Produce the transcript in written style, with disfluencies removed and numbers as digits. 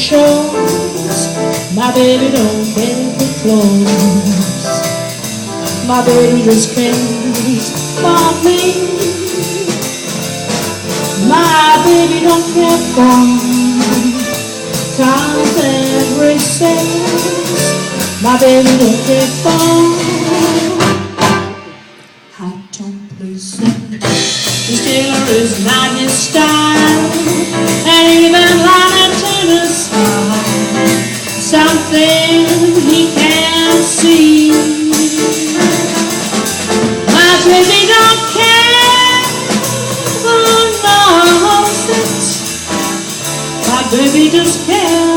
shows. My baby don't care for clothes. My baby just cares for me. My baby don't care for times and races. My baby don't care for high tone places. His tailor is not his style, and even like a tennis side, something he can't see. My baby don't care who knows it. My baby just cares